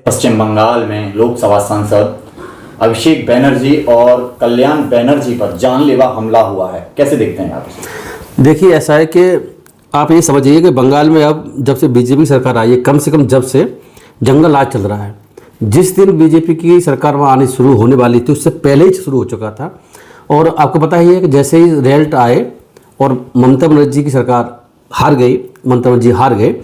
पश्चिम बंगाल में लोकसभा सांसद अभिषेक बैनर्जी और कल्याण बैनर्जी पर जानलेवा हमला हुआ है, कैसे देखते हैं आप इसे? देखिए, ऐसा है कि आप ये समझिए कि बंगाल में अब जब से बीजेपी सरकार आई है, कम से कम जब से जंगल राज चल रहा है। जिस दिन बीजेपी की सरकार वहाँ आनी शुरू होने वाली थी उससे पहले ही शुरू हो चुका था। और आपको पता ही है कि जैसे ही रिजल्ट आए और ममता बनर्जी की सरकार हार गई, ममता बनर्जी हार गए,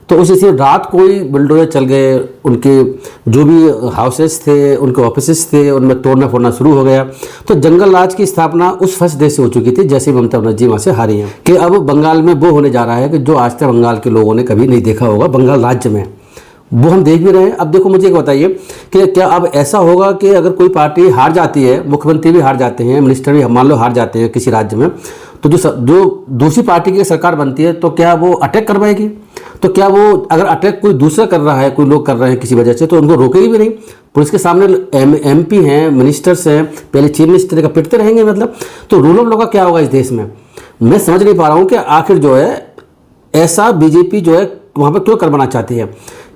तो उस इसी रात कोई बुलडोजर चल गए, उनके जो भी हाउसेस थे, उनके ऑफिसेस थे, उनमें तोड़ना फोड़ना शुरू हो गया। तो जंगल राज की स्थापना उस फर्स्ट डे से हो चुकी थी जैसे ममता बनर्जी वहाँ से हारी हैं, कि अब बंगाल में वो होने जा रहा है कि जो आज तक बंगाल के लोगों ने कभी नहीं देखा होगा बंगाल राज्य में, वो हम देख भी रहे हैं। अब देखो, मुझे एक बताइए कि क्या अब ऐसा होगा कि अगर कोई पार्टी हार जाती है, मुख्यमंत्री भी हार जाते हैं, मिनिस्टर भी मान लो हार जाते हैं किसी राज्य में, तो जो दूसरी पार्टी की सरकार बनती है तो क्या वो अटैक करवाएगी? तो क्या वो अगर अटैक कोई दूसरा कर रहा है, कोई लोग कर रहे हैं किसी वजह से, तो उनको रोकेगी भी नहीं? पुलिस के सामने एमपी हैं, मिनिस्टर्स हैं, पहले चीफ मिनिस्टर का पिटते रहेंगे मतलब। तो रूल ऑफ लॉ का क्या होगा इस देश में? मैं समझ नहीं पा रहा हूँ कि आखिर जो है ऐसा बीजेपी जो है वहाँ पर क्यों करवाना चाहती है।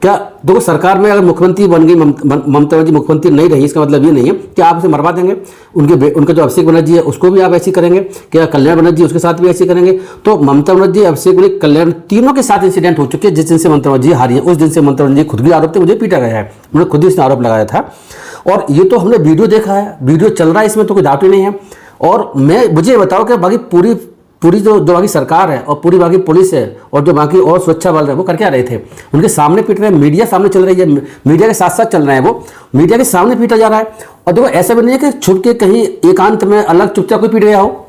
क्या देखो, सरकार में अगर मुख्यमंत्री बन गई, ममता बनर्जी मुख्यमंत्री नहीं रही, इसका मतलब ये नहीं है कि आप उसे मरवा देंगे। उनका जो अभिषेक बनर्जी है उसको भी आप ऐसी करेंगे, क्या कल्याण बनर्जी उसके साथ भी ऐसी करेंगे? तो ममता बनर्जी, अभिषेक बनर्जी, कल्याण, तीनों के साथ इंसिडेंट हो चुके हैं। जिस दिन से ममता बनर्जी हारी है उस दिन से ममता बनर्जी खुद भी आरोप थे, मुझे पीटा गया है, उन्होंने खुद ही इसने आरोप लगाया था। और ये तो हमने वीडियो देखा है, वीडियो चल रहा है, इसमें तो कोई डाउट ही नहीं है। और मुझे बताओ कि बाकी पूरी जो बाकी सरकार है और पूरी बाकी पुलिस है और जो बाकी और सुरक्षा बल है वो कर क्या रहे थे? उनके सामने पीट रहे हैं, मीडिया सामने चल रही है, मीडिया के साथ साथ चल रहे हैं, वो मीडिया के सामने पीटा जा रहा है। और देखो, ऐसा भी नहीं है कि छुप के कहीं एकांत में अलग चुपचाप कोई पीट गया हो।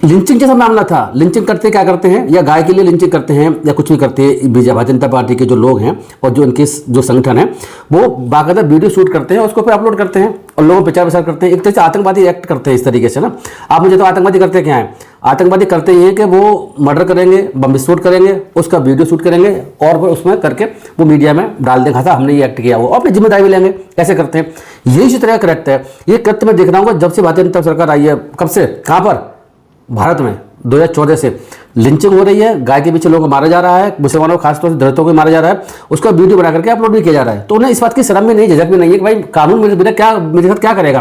लिंचिंग जैसा मामला था। लिंचिंग करते क्या करते हैं, या गाय के लिए लिंचिंग करते हैं या कुछ भी करते हैं, भारतीय जनता पार्टी के जो लोग हैं और जो उनके जो संगठन है वो बाकायदा वीडियो शूट करते हैं, उसको फिर अपलोड करते हैं और लोगों को प्रचार प्रसार करते हैं। एक तरह से आतंकवादी एक्ट करते हैं इस तरीके से ना। आप मुझे तो आतंकवादी करते क्या है? आतंकवादी करते ही हैं कि वो मर्डर करेंगे, बम विस्फोट करेंगे, उसका वीडियो शूट करेंगे और वो उसमें करके वो मीडिया में डाल देंगे, हाँ हमने ये एक्ट किया, वो अपनी जिम्मेदारी भी लेंगे। ऐसे करते हैं। ये इसी तरह कृत्य है। ये कृत्य मैं देख रहा हूँ जब से भारतीय जनता सरकार आई है। कब से? कहाँ पर? भारत में 2014 से लिंचिंग हो रही है, गाय के पीछे लोगों को मारा जा रहा है, मुसलमानों को खासतौर से दलितों को मारा जा रहा है, उसका वीडियो बना करके अपलोड भी किया जा रहा है। तो उन्हें इस बात की शर्म भी नहीं, झिझक भी नहीं है कि भाई कानून मेरे साथ क्या करेगा।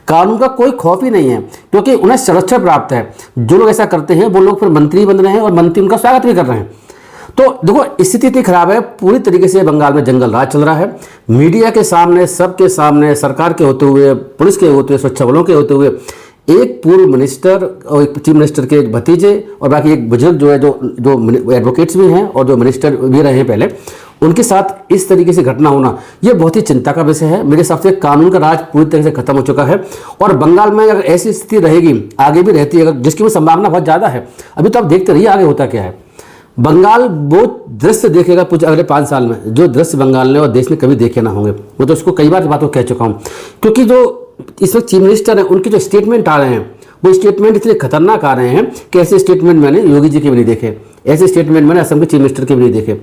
कानून का कोई खौफ ही नहीं है, क्योंकि उन्हें संरक्षण प्राप्त है। जो लोग ऐसा करते हैं वो लोग फिर मंत्री बन रहे हैं और मंत्री उनका स्वागत भी कर रहे हैं। तो देखो, स्थिति इतनी खराब है, पूरी तरीके से बंगाल में जंगल राज चल रहा है। मीडिया के सामने, सबके सामने, सरकार के होते हुए, पुलिस के होते हुए, सुरक्षा बलों के होते हुए, एक पूर्व मिनिस्टर और एक चीफ मिनिस्टर के भतीजे और बाकी एक बुजुर्ग जो है, जो एडवोकेट्स भी हैं और जो मिनिस्टर भी रहे हैं पहले, उनके साथ इस तरीके से घटना होना ये बहुत ही चिंता का विषय है। मेरे हिसाब से कानून का राज पूरी तरह से खत्म हो चुका है। और बंगाल में अगर ऐसी स्थिति रहेगी, आगे भी रहती है, अगर जिसकी संभावना बहुत ज़्यादा है, अभी तो आप देखते रहिए आगे होता क्या है। बंगाल वो दृश्य देखेगा कुछ अगले 5 साल में, जो दृश्य बंगाल ने और देश ने कभी देखे ना होंगे। मैं तो उसको कई बार बातों कह चुका हूँ, क्योंकि जो इस वक्त चीफ मिनिस्टर हैं उनके जो स्टेटमेंट आ रहे हैं वो स्टेटमेंट इतने खतरनाक आ रहे हैं कि ऐसे स्टेटमेंट मैंने योगी जी के भी नहीं देखे, ऐसे स्टेटमेंट मैंने असम के चीफ मिनिस्टर के भी नहीं देखे।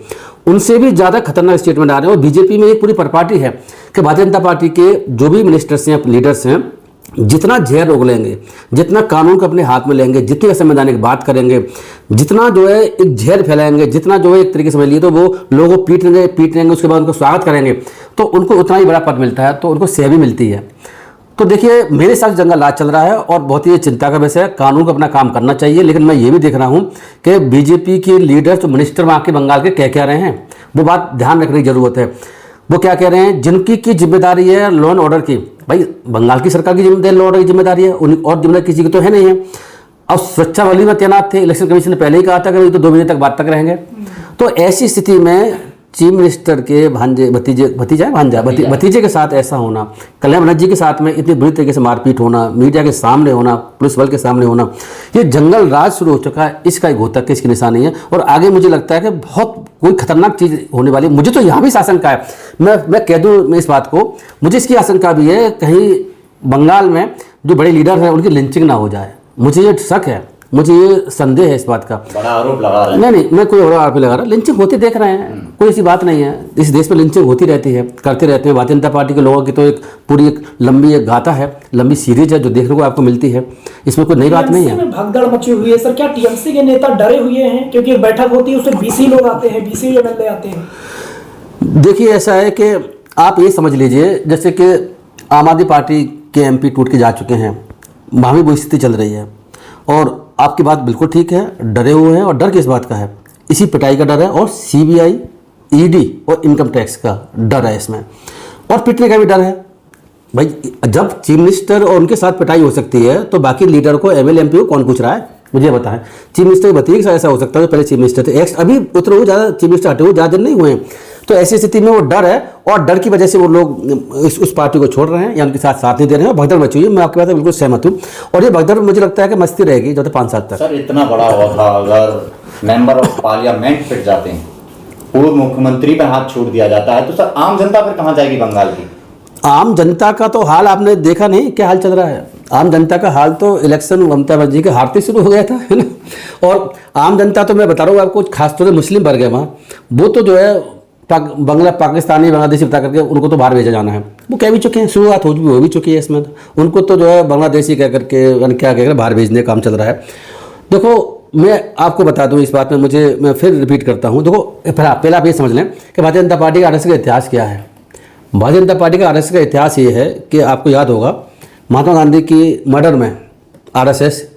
उनसे भी ज़्यादा खतरनाक स्टेटमेंट आ रहे हैं। और बीजेपी में एक पूरी परिपाटी है कि भारतीय जनता पार्टी के जो भी मिनिस्टर्स हैं, लीडर्स हैं, जितना जहर उगलेंगे, जितना कानून को अपने हाथ में लेंगे, जितनी असंवैधानिक बात करेंगे, जितना जो है एक जहर फैलाएंगे, जितना जो है एक तरीके से समझ लिए तो वो लोगों को पीट लेंगे, उसके बाद उनको स्वागत करेंगे, तो उनको उतना ही बड़ा पद मिलता है, तो उनको सेवा भी मिलती है। तो देखिए, मेरे साथ जंगल राज चल रहा है और बहुत ही चिंता का विषय है। कानून को अपना काम करना चाहिए, लेकिन मैं ये भी देख रहा हूँ कि बीजेपी के लीडर्स, मिनिस्टर वहाँ के बंगाल के कह रहे हैं, वो बात ध्यान रखने की जरूरत है। वो क्या कह रहे हैं? जिनकी जिम्मेदारी है लॉ एंड ऑर्डर की, भाई बंगाल की सरकार की जिम्मेदारी लॉ ऑर्डर की जिम्मेदारी है, और जिम्मेदारी किसी की तो है नहीं है। अब सुरक्षा बल में तैनात थे, इलेक्शन कमीशन ने पहले ही कहा था कि तो 2 बजे तक बात तक रहेंगे। तो ऐसी स्थिति में चीफ मिनिस्टर के भतीजे के साथ ऐसा होना, कल्याण बनर्जी के साथ में इतनी बुरी तरीके से मारपीट होना, मीडिया के सामने होना, पुलिस बल के सामने होना, ये जंगल राज शुरू हो चुका है। इसका एक घोतक की इसकी निशानी है और आगे मुझे लगता है कि बहुत कोई खतरनाक चीज़ होने वाली है। मुझे तो यहाँ भी आशंका है, मैं कह दूँ इस बात को, मुझे इसकी आशंका भी है कहीं बंगाल में जो बड़े लीडर हैं उनकी लिंचिंग ना हो जाए। मुझे ये शक है, मुझे ये संदेह है इस बात का। बड़ा आरोप लगा रहे हैं। नहीं, मैं कोई बड़ा आरोप लगा रहा, लिंचिंग होती देख रहे हैं, कोई ऐसी बात नहीं है। इस देश में लिंचिंग होती रहती है, करते रहते हैं। भारतीय जनता पार्टी के लोगों की तो एक पूरी एक लंबी एक गाथा है, लंबी सीरीज है जो देखने को आपको मिलती है। इसमें कोई नई बात नहीं है। भगदड़ मची हुई है सर, क्या टीएमसी के नेता डरे हुए हैं? क्योंकि बैठक होती है उसमें बीसी लोग आते हैं, बीसी एमएलए आते हैं। देखिए, ऐसा है कि आप ये समझ लीजिए जैसे कि आम आदमी पार्टी के एमपी टूट के जा चुके हैं, वहाँ भी वही स्थिति चल रही है। और आपकी बात बिल्कुल ठीक है, डरे हुए हैं। और डर किस बात का है? इसी पिटाई का डर है और सीबीआई, ईडी और इनकम टैक्स का डर है इसमें, और पिटने का भी डर है। भाई जब चीफ मिनिस्टर और उनके साथ पिटाई हो सकती है तो बाकी लीडर को, एमएलए एमपी को कौन पूछ रहा है? मुझे बताएं। चीफ मिनिस्टर बताइए कि ऐसा हो सकता है, तो पहले चीफ मिनिस्टर थे, अभी उतरे हुए ज़्यादा चीफ मिनिस्टर हटे हुए ज़्यादा दिन नहीं हुए हैं। तो ऐसी स्थिति में वो डर है, और डर की वजह से वो लोग उस पार्टी को छोड़ रहे हैं या उनके साथ नहीं दे रहे हैं। भगदड़ मची हुई है, मैं आपकी बात से बिल्कुल सहमत हूँ। और ये भगदड़ मुझे लगता है कि मस्ती रहेगी जो 5 साल तक। सर इतना बड़ा हुआ था, अगर मेंबर ऑफ पार्लियामेंट पिट जाते हैं, पूर्व मुख्यमंत्री पर हाथ छोड़ दिया जाता है, तो सर आम जनता फिर कहाँ जाएगी बंगाल की? आम जनता का तो हाल आपने देखा नहीं, क्या हाल चल रहा है। आम जनता का हाल तो इलेक्शन ममता बनर्जी के हारते शुरू हो गया था, है ना। और आम जनता तो मैं बता रहा हूँ आपको, खासतौर से मुस्लिम वर्ग है वहाँ, वो तो जो है पाकिस्तानी बांग्लादेशी बता करके उनको तो बाहर भेजा जाना है। वो कह भी चुके हैं, शुरुआत हो भी चुकी है इसमें। उनको तो जो है बांग्लादेशी कह करके क्या कहकर बाहर भेजने का काम चल रहा है। देखो मैं आपको बता दूं इस बात में, मैं फिर रिपीट करता हूं। देखो पहले आप ये समझ लें कि भारतीय जनता पार्टी का आरएसएस का इतिहास क्या है। भारतीय जनता पार्टी का आरएसएस का इतिहास ये है कि आपको याद होगा महात्मा गांधी की मर्डर में आरएसएस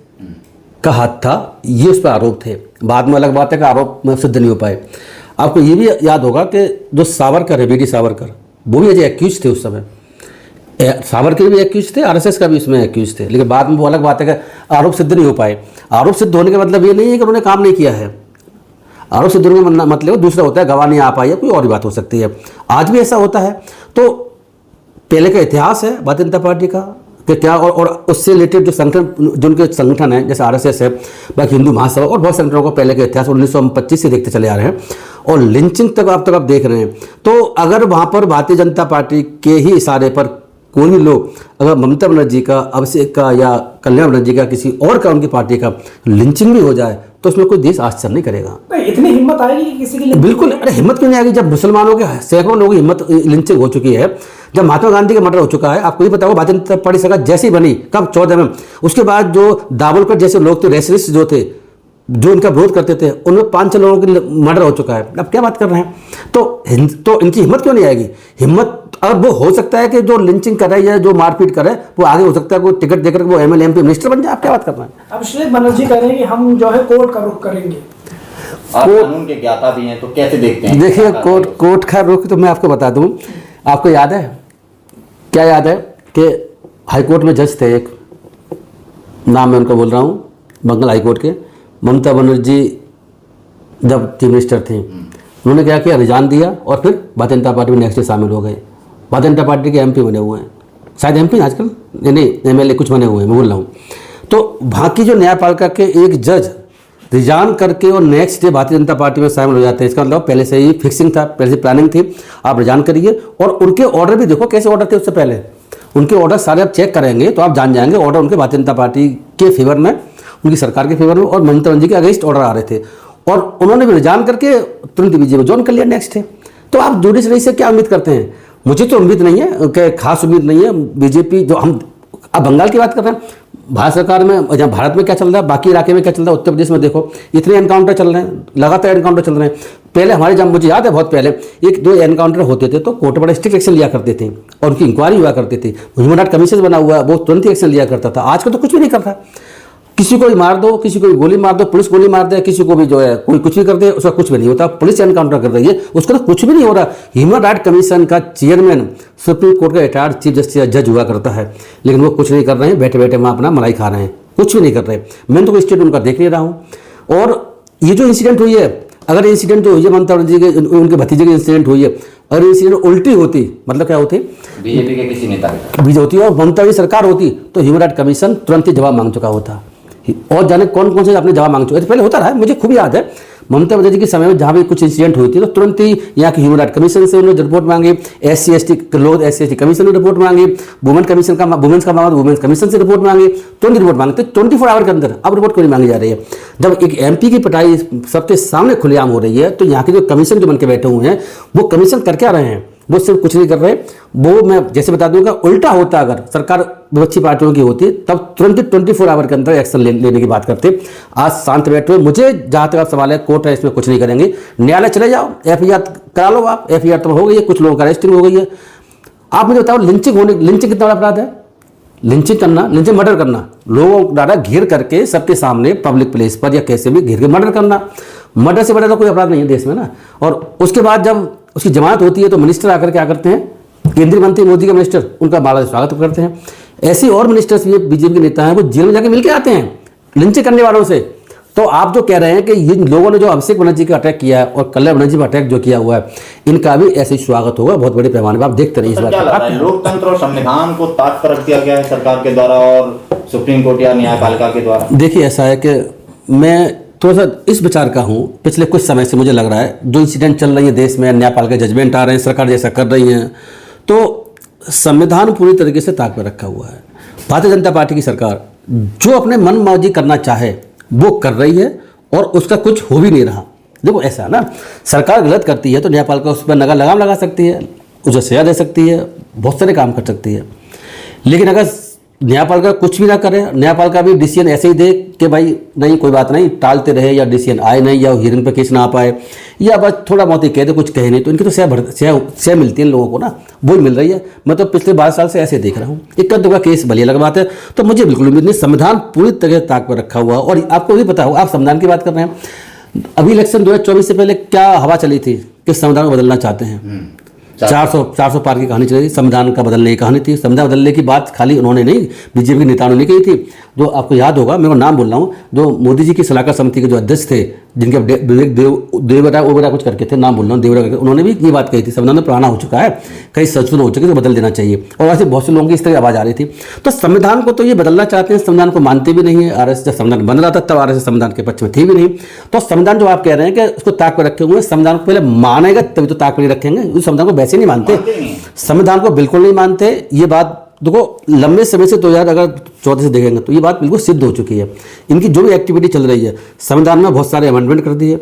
का हाथ था, ये उस पर आरोप थे। बाद में अलग बात है कि आरोप में सिद्ध नहीं हो पाए। आपको ये भी याद होगा कि जो सावरकर है, बीडी सावरकर, वो भी अजय एक्यूज थे उस समय। सावरकर भी एक्यूज थे, आरएसएस का भी इसमें एक्यूज थे, लेकिन बाद में वो अलग बात है कि आरोप सिद्ध नहीं हो पाए। आरोप सिद्ध होने का मतलब ये नहीं है कि उन्होंने काम नहीं किया है। आरोप सिद्ध होने का मतलब दूसरा होता है, गवाह नहीं आ पाई है, कोई और भी बात हो सकती है। आज भी ऐसा होता है। तो पहले का इतिहास है भारतीय जनता पार्टी का कि क्या, और उससे रिलेटेड जो संगठन, जो उनके संगठन है, जैसे आरएसएस है, बाकी हिंदू महासभा और बहुत संगठनों का पहले का इतिहास 1925 से देखते चले आ रहे हैं, और लिंचिंग तक आप देख रहे हैं। तो अगर वहाँ पर भारतीय जनता पार्टी के ही इशारे पर कोई भी लोग, अगर ममता बनर्जी का, अभिषेक का या कल्याण बनर्जी का, किसी और का, उनकी पार्टी का लिंचिंग भी हो जाए, तो उसमें कोई देश आश्चर्य नहीं करेगा। इतनी हिम्मत आएगी कि किसी की? बिल्कुल। अरे हिम्मत क्यों नहीं आएगी जब मुसलमानों के सैकड़ों लोगों की हिम्मत लिंचिंग हो चुकी है, जब महात्मा गांधी का मर्डर हो चुका है। आपको ये पता होगा भारतीय जनता पार्टी सरकार जैसे ही बनी, कब 14 में, उसके बाद जो दावोलकर जैसे लोग थे, रेसलिस्ट जो थे, जो इनका विरोध करते थे, उनमें 5-6 लोगों की मर्डर हो चुका है। अब क्या बात कर रहे हैं? तो इनकी हिम्मत क्यों नहीं आएगी? हिम्मत अब वो हो सकता है कि जो लिंचिंग कर रहे हैं, जो मारपीट कर रहे हैं, वो आगे हो सकता है कोई टिकट देकर वो एमएलए एमपी मिनिस्टर बन जाए। आप क्या बात कर रहे हैं? अभिषेक बनर्जी कह रहे हैं कि हम जो है कोर्ट का रुख करेंगे। आप कानून के ज्ञाता भी हैं, तो कैसे देखते हैं? देखिए कोर्ट का रुख तो मैं आपको बता दूं। आपको याद है, क्या याद है कि हाईकोर्ट में जज थे, एक नाम मैं उनका बोल रहा हूँ, बंगाल हाईकोर्ट के, ममता बनर्जी जब चीफ मिनिस्टर थी, उन्होंने क्या किया, रिजाइन दिया और फिर भारतीय जनता पार्टी में नेक्स्ट डे शामिल हो गए। भारतीय जनता पार्टी के एमपी बने हुए हैं, शायद एमपी आजकल नहीं एमएलए कुछ बने हुए हैं, मैं बोल रहा हूँ। तो वहाँ की जो न्यायपालिका के एक जज रिजाइन करके और next day Bharatiya Janata party में शामिल हो जाते हैं, इसका मतलब पहले से ही फिक्सिंग था, पहले से प्लानिंग थी, आप रिजाइन करिए। और उनके ऑर्डर भी देखो कैसे ऑर्डर थे उससे पहले, उनके ऑर्डर सारे आप चेक करेंगे तो आप जान जाएंगे ऑर्डर उनके भारतीय जनता पार्टी के फेवर में, उनकी सरकार के फेवर में और ममता बनर्जी के अगेंस्ट ऑर्डर आ रहे थे। और उन्होंने भी रिजाइन करके तुरंत बीजेपी ज्वाइन कर लिया नेक्स्ट डे। तो आप जुडिशरी से क्या उम्मीद करते हैं? मुझे तो उम्मीद नहीं है, कि खास उम्मीद नहीं है। बीजेपी जो हम अब बंगाल की बात कर रहे हैं, भारत सरकार में, जहाँ भारत में क्या चल रहा है, बाकी इलाके में क्या चल रहा है, उत्तर प्रदेश में देखो इतने एनकाउंटर चल रहे हैं, लगातार एनकाउंटर चल रहे हैं। पहले हमारे जब मुझे याद है बहुत पहले 1-2 एनकाउंटर होते थे तो कोर्ट बड़ा स्ट्रिक्ट एक्शन लिया करते थे और उनकी इंक्वायरी हुआ करती थी। ह्यूमन राइट कमीशन बना हुआ, वो तुरंत ही एक्शन लिया करता था। आज का तो कुछ भी नहीं करता। किसी को भी मार दो, किसी को भी गोली मार दो, पुलिस गोली मार दे, किसी को भी जो है कोई कुछ भी कर दे, उसका कुछ भी नहीं होता। पुलिस एनकाउंटर कर रही है, उसका तो कुछ भी नहीं हो रहा। ह्यूमन राइट कमीशन का चेयरमैन सुप्रीम कोर्ट का रिटायर्ड चीफ जस्टिस जज हुआ करता है, लेकिन वो कुछ नहीं कर रहे हैं, बैठे बैठे वहाँ अपना मलाई खा रहे हैं, कुछ भी नहीं कर रहे। मैं तो कोई स्टेट उनका देख नहीं रहा हूँ। और ये जो इंसिडेंट हुई है, अगर इंसिडेंट जो हुई है ममता बनर्जी के, उनके भतीजे की इंसिडेंट हुई है, अगर इंसिडेंट उल्टी होती, मतलब क्या होती, बीजेपी के किसी नेता के बीजेपी होती और ममता की सरकार होती, तो ह्यूमन राइट कमीशन तुरंत ही जवाब मांग चुका होता। और जाने कौन कौन से अपने जवाब मांग चुके थे, पहले होता रहा है, मुझे खूब याद है। ममता बनर्जी के समय में जहाँ भी कुछ इंसिडेंट हुई थी तो तुरंत ही यहाँ की ह्यूमन राइट कमीशन से उन्होंने रिपोर्ट मांगी, SC/ST कमीशन ने रिपोर्ट मांगी, वुमेन्स का मामला वुमेन्स कमीशन से रिपोर्ट मांगी, तुरंत रिपोर्ट मांगते 24 आवर के अंदर। अब रिपोर्ट क्यों नहीं मांगी जा रही है? जब एक MP की पिटाई सबके सामने खुलेआम हो रही है, तो यहाँ के जो कमीशन जो बन के बैठे हुए हैं, वो कमीशन कर क्या रहे हैं? वो सिर्फ कुछ नहीं कर रहे। वो मैं जैसे बता दूंगा, उल्टा होता अगर सरकार विपक्षी पार्टियों की होती तब तुरंत 24 आवर के अंदर एक्शन लेने की बात करते। आज शांत बैठे हुए, मुझे जहाँ तक आप सवाल है, कोर्ट है, इसमें कुछ नहीं करेंगे। न्यायालय चले जाओ, FIR करा लो आप, FIR तो हो गई है, कुछ लोगों का अरेस्टिंग हो गई है, आप मुझे बताओ, लिंचिंग कितना बड़ा अपराध है? लिंचिंग करना, लिंचिंग मर्डर करना, लोगों को डायरेक्ट घेर करके सबके सामने पब्लिक प्लेस पर या कैसे भी घेर के मर्डर करना, मर्डर से बड़ा तो कोई अपराध नहीं है देश में ना। और उसके बाद जब उसकी जमानत होती है तो मिनिस्टर आकर क्या करते हैं, केंद्रीय मंत्री मोदी के मिनिस्टर उनका बड़ा स्वागत करते हैं। ऐसे और मिनिस्टर्स भी बीजेपी के नेता हैं, वो जेल में जाके मिल के आते हैं लिंचिंग करने वालों से। तो आप जो कह रहे हैं कि इन लोगों ने जो अभिषेक बनर्जी का अटैक किया है और कल्याण बनर्जी पर अटैक जो किया हुआ है, इनका भी ऐसे ही स्वागत होगा बहुत बड़े पैमाने पर। आप देखते रहिए इस बात पर। लोकतंत्र और संविधान को ताक पर रख दिया गया है सरकार के द्वारा और सुप्रीम कोर्ट या न्यायपालिका के द्वारा। देखिए ऐसा है कि मैं थोड़ा सा इस विचार का हूँ, पिछले कुछ समय से मुझे लग रहा है जो इंसिडेंट चल रही है देश में, न्यायपालिका जजमेंट आ रहे हैं, सरकार जैसा कर रही है, तो संविधान पूरी तरीके से ताक पर रखा हुआ है। भारतीय जनता पार्टी की सरकार जो अपने मन मर्जी करना चाहे वो कर रही है और उसका कुछ हो भी नहीं रहा। देखो ऐसा ना, सरकार गलत करती है तो न्यायपालिका उस पर लगाम लगा सकती है, उसे सजा दे सकती है, बहुत सारे काम कर सकती है। लेकिन अगर न्यायपालिका कुछ भी ना करे, न्यायपालिका भी डिसीजन ऐसे ही दे कि भाई नहीं कोई बात नहीं, टालते रहे, या डिसीजन आए नहीं, या हियरिंग पे केस ना आ पाए, या बस थोड़ा बहुत ही कह दे, कुछ कहे नहीं, तो इनकी तो सह मिलती है लोगों को ना, वो मिल रही है। मैं तो पिछले 12 साल से ऐसे देख रहा हूँ, इक्का दुक्का केस भले अलग बात है। तो मुझे बिल्कुल उम्मीद नहीं, संविधान पूरी तरह ताक पर रखा हुआ। और आपको भी पता होगा, आप संविधान की बात कर रहे हैं, अभी इलेक्शन 2024 से पहले क्या हवा चली थी कि संविधान को बदलना चाहते हैं। 400 पार की कहानी चली, संविधान का बदलने की कहानी थी। संविधान बदलने की बात खाली उन्होंने नहीं, बीजेपी के नेताओं ने नहीं कही थी। जो आपको याद होगा, मैं वो नाम बोल रहा हूँ, जो मोदी जी की सलाहकार समिति के जो अध्यक्ष थे, जिनके देवरा कुछ करके थे, नाम बोल रहा हूँ, देवरा करके, उन्होंने भी ये बात कही थी संविधान में पुराना हो चुका है, कई संशोधन हो चुके, तो बदल देना चाहिए। और ऐसे बहुत से लोगों की इस तरह आवाज़ आ रही थी। तो संविधान को तो ये बदलना चाहते हैं, संविधान को मानते भी नहीं है। आरएसएस जब संविधान बन रहा था तब आरएसएस संविधान के पक्ष में थी भी नहीं। तो संविधान जो आप कह रहे हैं कि उसको ताक पर रखे हुए हैं, संविधान को पहले मानेगा तभी तो ताक पर रखेंगे। उस संविधान को वैसे नहीं मानते, संविधान को बिल्कुल नहीं मानते। ये बात देखो लंबे समय से 2014 से देखेंगे तो ये बात बिल्कुल सिद्ध हो चुकी है। इनकी जो भी एक्टिविटी चल रही है, संविधान में बहुत सारे अमेंडमेंट कर दिए,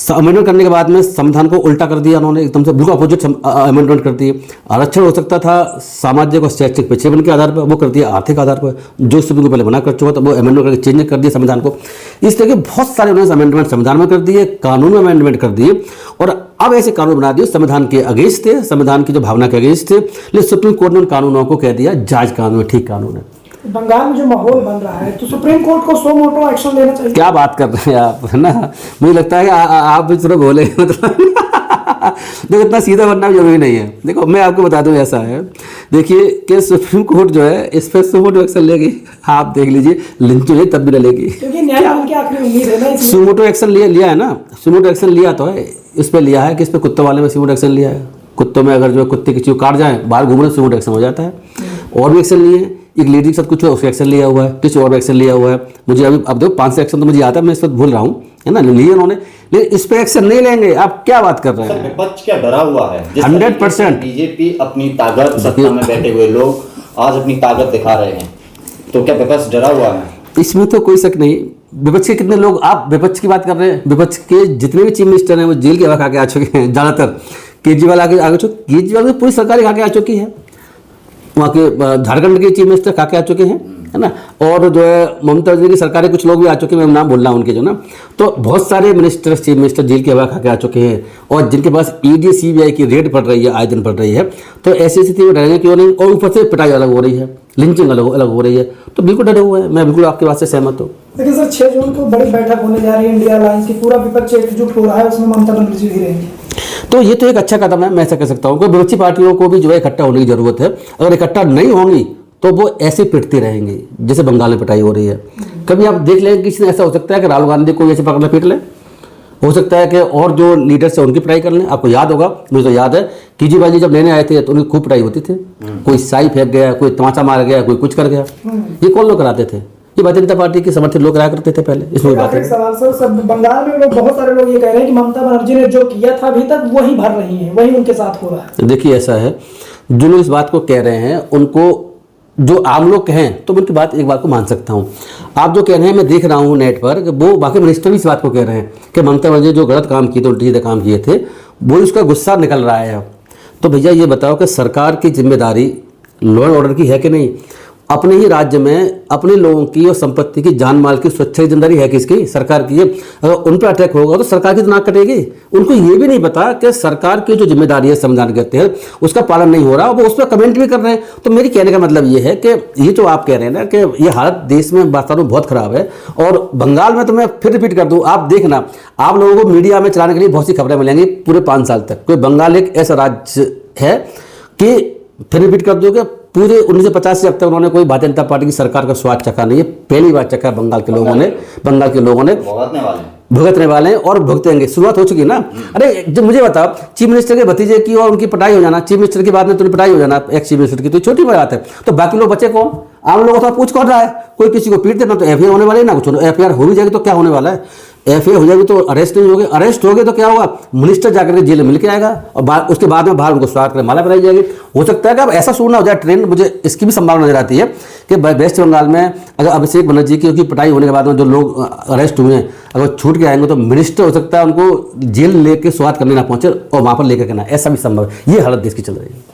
अमेंडमेंट करने के बाद में संविधान को उल्टा कर दिया उन्होंने, एकदम से बिल्कुल अपोजिट अमेंडमेंट कर दिए। आरक्षण हो सकता था सामाजिक और शैक्षिक पिछड़ेपन के आधार पर, वो कर दिया आर्थिक आधार पर, जो सुप्रीम कोर्ट पहले मना कर चुका था, वो अमेंडमेंट करके चेंज कर दिया संविधान को। इस तरह के बहुत सारे उन्होंने अमेंडमेंट संविधान में कर दिए, कानून में अमेंडमेंट कर दिए, और अब ऐसे कानून बना दिए संविधान के अगेंस्ट थे, संविधान की जो भावना के अगेंस्ट थे। लेकिन सुप्रीम कोर्ट ने उन कानूनों को कह दिया जायज कानून है, ठीक कानून है। बंगाल में जो माहौल बन रहा है तो सुप्रीम कोर्ट को सो मोटो एक्शन लेना चाहिए। क्या बात कर रहे हैं आप, है ना? मुझे लगता है कि आप भी थोड़ा बोले, मतलब देखो इतना सीधा बनना भी जरूरी नहीं है। देखो मैं आपको बता दूं, ऐसा है, देखिए कि सुप्रीम कोर्ट जो है इस पर सुमोटो एक्शन लेगी, आप देख लीजिए, लिंच ले तब भी न लेगी, क्योंकि न्यायपालिका की आखिरी उम्मीद है ना। सुमोटो एक्शन लिया है ना, सुमोटो एक्शन लिया तो है, इस पर लिया है कि इस पर कुत्तों वाले में सुमोटो एक्शन लिया है। कुत्तों में अगर जो है कुत्ते किसी को काट जाए, बाहर घूमने से सुमोटो एक्शन हो जाता है। और भी एक्शन लिए, एक लेडी के साथ कुछ हुआ उसका एक्शन लिया हुआ है, किसी और एक्शन लिया हुआ है। मुझे अभी अब देखो 5 एक्शन तो मुझे आता है, मैं इस वक्त भूल रहा हूँ, है ना, लिए उन्होंने, लेकिन इस पे एक्शन नहीं लेंगे। आप क्या बात कर रहे हैं? विपक्ष क्या डरा हुआ है? 100% बीजेपी अपनी ताकत, सत्ता में बैठे हुए लोग आज अपनी ताकत दिखा रहे हैं, तो क्या विपक्ष डरा हुआ है? इसमें तो कोई शक नहीं। विपक्ष के कितने लोग, आप विपक्ष की बात कर रहे हैं, विपक्ष के जितने भी चीफ मिनिस्टर हैं वो जेल के हवा खा के आ चुके हैं ज़्यादातर। केजरीवाल आगे चुके, केजरीवाल की पूरी सरकार खा के आ चुकी है, वहाँ के झारखंड के चीफ मिनिस्टर खा के आ चुके हैं, है ना, और जो है ममता बनर्जी की सरकार कुछ लोग भी आ चुके हैं, मैं नाम बोल रहा हूँ उनके, जो ना, तो बहुत सारे मिनिस्टर चीफ मिनिस्टर जेल की हवा खा के आ चुके हैं, और जिनके पास ईडी सीबीआई की रेड पड़ रही है, आए दिन पड़ रही है। तो ऐसी स्थिति में डरेंगे क्यों नहीं? और ऊपर से पिटाई अलग हो रही है, लिंचिंग अलग हो रही है, तो बिल्कुल डरे हुए हैं। मैं बिल्कुल आपकी बात से सहमत हूँ। लेकिन सर 6 जून को बड़ी बैठक होने जा रही है इंडिया अलायंस की, पूरा विपक्ष एकजुट हो रहा है, उसमें ममता बनर्जी भी रहेंगी। तो ये तो एक अच्छा कदम है, मैं ऐसा कह सकता हूँ कि विपक्षी पार्टियों को भी जो है इकट्ठा होने की जरूरत है। अगर इकट्ठा नहीं होंगी तो वो ऐसे पिटती रहेंगी जैसे बंगाल में पिटाई हो रही है। कभी आप देख लें किसी ने, ऐसा हो सकता है कि राहुल गांधी को ऐसे पकड़ पीट लें, हो सकता है कि और जो लीडर्स है उनकी पिटाई कर लें। आपको याद होगा, मुझे तो याद है, केजरीवाल जी जब लेने आए थे तो उनकी खूब पिटाई होती थी, कोई साई फेंक गया, कोई तमाचा मार गया, कोई कुछ कर गया। ये कौन लोग कराते थे? ये भारतीय जनता पार्टी के समर्थित लोग कराया करते थे पहले। इसमें बात है। सवाल सर, सब बंगाल में लोग, बहुत सारे लोग ये कह रहे हैं कि ममता बनर्जी ने जो किया था अभी तक वही भर रही है, वही उनके साथ हो रहा है। देखिए ऐसा है, जो लोग इस बात को कह रहे हैं उनको, जो आम लोग कहें तो मैं उनकी बात, एक बात को मान सकता हूँ। आप जो कह रहे हैं, मैं देख रहा हूँ नेट पर, कि वो बाकी मिनिस्टर भी इस बात को कह रहे हैं कि ममता बनर्जी जो गलत काम किए थे, उल्टे सीधे काम किए थे, वो उसका गुस्सा निकल रहा है। तो भैया ये बताओ कि सरकार की जिम्मेदारी लॉ एंड ऑर्डर की है कि नहीं? अपने ही राज्य में अपने लोगों की और संपत्ति की जान माल की सुरक्षा की जिम्मेदारी है किसकी? सरकार की है। अगर उन पर अटैक होगा तो सरकार की तो नाक कटेगी। उनको ये भी नहीं पता कि सरकार की जो जिम्मेदारी है संविधान के तहत उसका पालन नहीं हो रहा, वो उस पर कमेंट भी कर रहे हैं। तो मेरी कहने का मतलब ये है कि ये जो आप कह रहे हैं ना कि ये हालत देश में वातावरण बहुत खराब है। और बंगाल में तो मैं फिर रिपीट कर दूं, आप देखना, आप लोगों को मीडिया में चलाने के लिए बहुत सी खबरें मिलेंगी पूरे 5 साल तक। कोई बंगाल एक ऐसा राज्य है कि फिर रिपीट कर दो कि पूरे 1950 से अब तक उन्होंने कोई भारतीय जनता पार्टी की सरकार का स्वाद चखा नहीं है। पहली बार चखा बंगाल के लोगों ने भुगतने वाले हैं और भुगतेंगे। शुरुआत हो चुकी ना। अरे जब मुझे बताओ, चीफ मिनिस्टर के भतीजे की और उनकी पिटाई हो जाना, चीफ मिनिस्टर की बाद में तुरंत पिटाई हो जाना एक्स चीफ मिनिस्टर की, तो छोटी बात है। तो बाकी लोग बचे कौन? आम लोगों तो पूछ कौन रहा है? कोई किसी को पीट देना तो एफआईआर होने वाली है ना कुछ। एफआईआर हो भी जाएगी तो क्या होने वाला है? एफआईआर हो जाएगी तो अरेस्ट नहीं होगी, अरेस्ट हो गए तो क्या होगा? मिनिस्टर जाकर के जेल में मिल के आएगा और उसके बाद में बाहर उनको स्वागत कर माला बनाई जाएगी। हो सकता है कि अब ऐसा शुरू ना हो जाए ट्रेंड, मुझे इसकी भी संभावना नजर आती है कि वेस्ट बंगाल में अगर अभिषेक बनर्जी की पिटाई होने के बाद में जो लोग अरेस्ट हुए हैं अगर छूट के आएंगे तो मिनिस्टर हो सकता है उनको जेल लेके स्वागत करने ना पहुंचे और वहां पर लेकर के ना, ऐसा भी संभव है। ये हालत देश की चल रही है।